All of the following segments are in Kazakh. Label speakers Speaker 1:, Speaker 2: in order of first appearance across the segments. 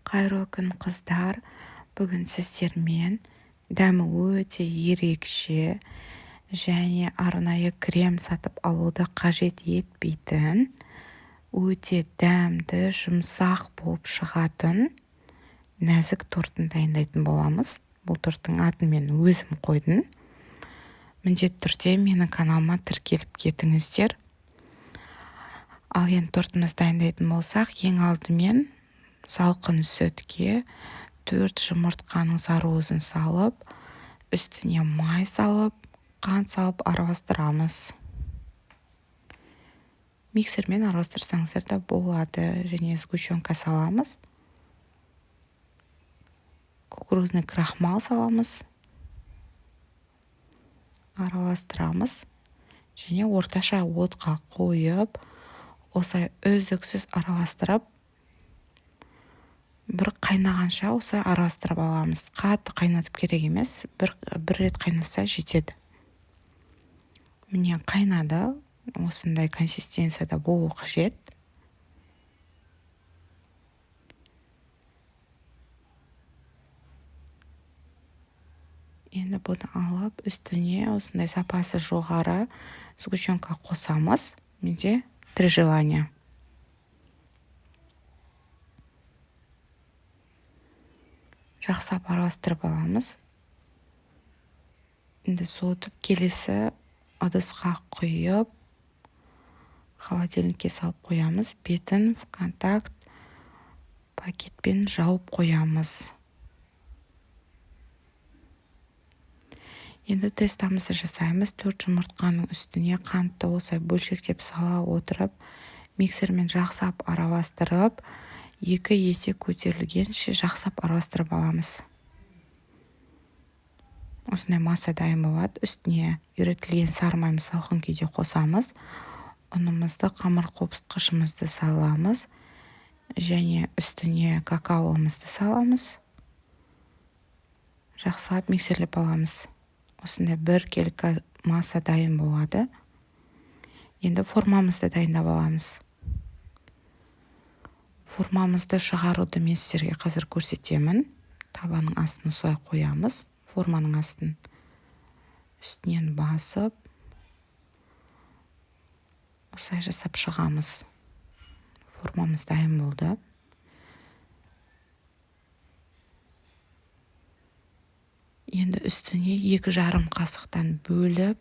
Speaker 1: Қайырлы күн қыздар. Бүгін сіздермен дәмі өте ерекше және арнайы крем сатып алуды қажет етпейтін, өте дәмді, жұмсақ болып шығатын нәзік тортын дайындайтын боламыз. Бұл торттың атын мен өзім қойдым. Міндетті түрде менің каналыма тіркеліп кетіңіздер. Ал енді тортымызды дайындайтын болсақ, ең алдымен салқын сүтке 4 жұмыртқаның сарыуызын салып, үстіне май салып, қант салып араластырамыз. Миксермен араластырсаңыздар да болады. Және сгущенка саламыз. Кукурузный крахмал саламыз. Араластырамыз. Және орташа отқа қойып, осылай үздіксіз араластырып, бір қайнағанша осылай араластырып аламыз. Қатты қайнатып керек емес, бір рет қайнаса жетеді. Міне қайнады, осындай консистенцияда болу қажет. Енді бұны алып, үстіне осындай сапасы жоғары сгущенка қосамыз. Менде 3 желания. Жақсап араластырып аламыз. Енді суытып, келесі ыдысқа құйып, холодильникке салып қоямыз. Бетін в контакт пакетпен жауып қоямыз. Енді тестамызды жасаймыз. 4 жұмыртқаның үстіне қантты осылай бөлшектеп сала отырып, миксермен жақсап араластырып, 2 есе көтерілгенше жақсап араластырып аламыз. Осындай масса дайын болады. Үстіне ерітілген сары майымызды салқын күйде қосамыз. Ұнымызды, қамыр қопсытқышымызды саламыз. Және үстіне какаомызды саламыз. Жақсылап миксерлеп аламыз. Осындай бір келкі масса дайын болады. Енді формамызды дайындап аламыз. Формамызды шығаруды мен сіздерге қазір көрсетемін. Табаның астын солай қоямыз. Форманың астын үстінен басып, осылай жасап шығамыз. Формамыз дайын болды. Енді үстіне 2,5 қасықтан бөліп,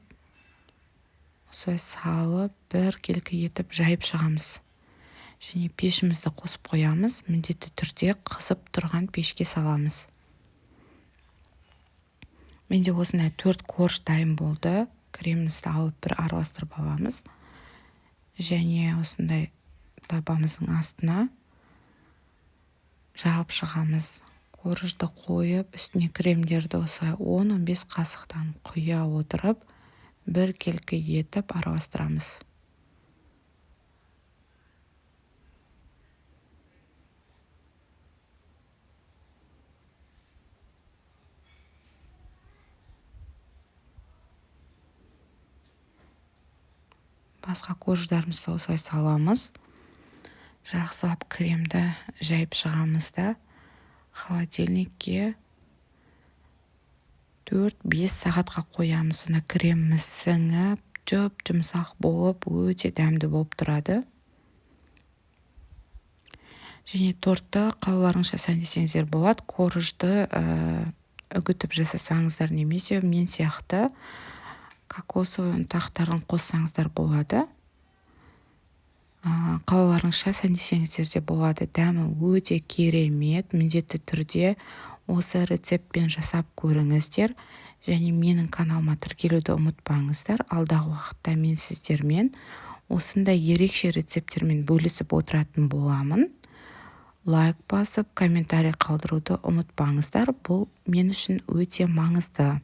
Speaker 1: осылай салып, бір келкі етіп жайып шығамыз. Және пешімізді қосып қоямыз. Міндетті түрде қызып тұрған пешке саламыз. Менде осындай 4 корж дайын болды. Кремімізді алып бір араластырып аламыз. Және осындай табамыздың астына жағып шығамыз. Коржды қойып, үстіне кремдерді осылай 10-15 қасықтан құя отырып, бір келкі етіп араластырамыз. Басқа корждарымызды осылай саламыз. Жақсылап кремді жайып шығамыз да, холодильникке 4-5 сағатқа қоямыз. Сонда креміміз сіңіп, жұмсақ болып, өте дәмді болып тұрады. Және тортты қалаларыңызша сәндесеңіздер болады. Коржды үгітіп жасасаңыздар немесе мен сияқты кокосовый ұнтақтарын қоссаңыздар болады. Қалаларыңызша сәндесеңіздер де болады. Дәмі өте керемет. Міндетті түрде осы рецептпен жасап көріңіздер. Және менің каналыма тіркелуді ұмытпаңыздар. Алдағы уақытта мен сіздермен осындай ерекше рецепттермен бөлісіп отыратын боламын. Лайк басып, комментарий қалдыруды ұмытпаңыздар. Бұл мен үшін өте маңызды.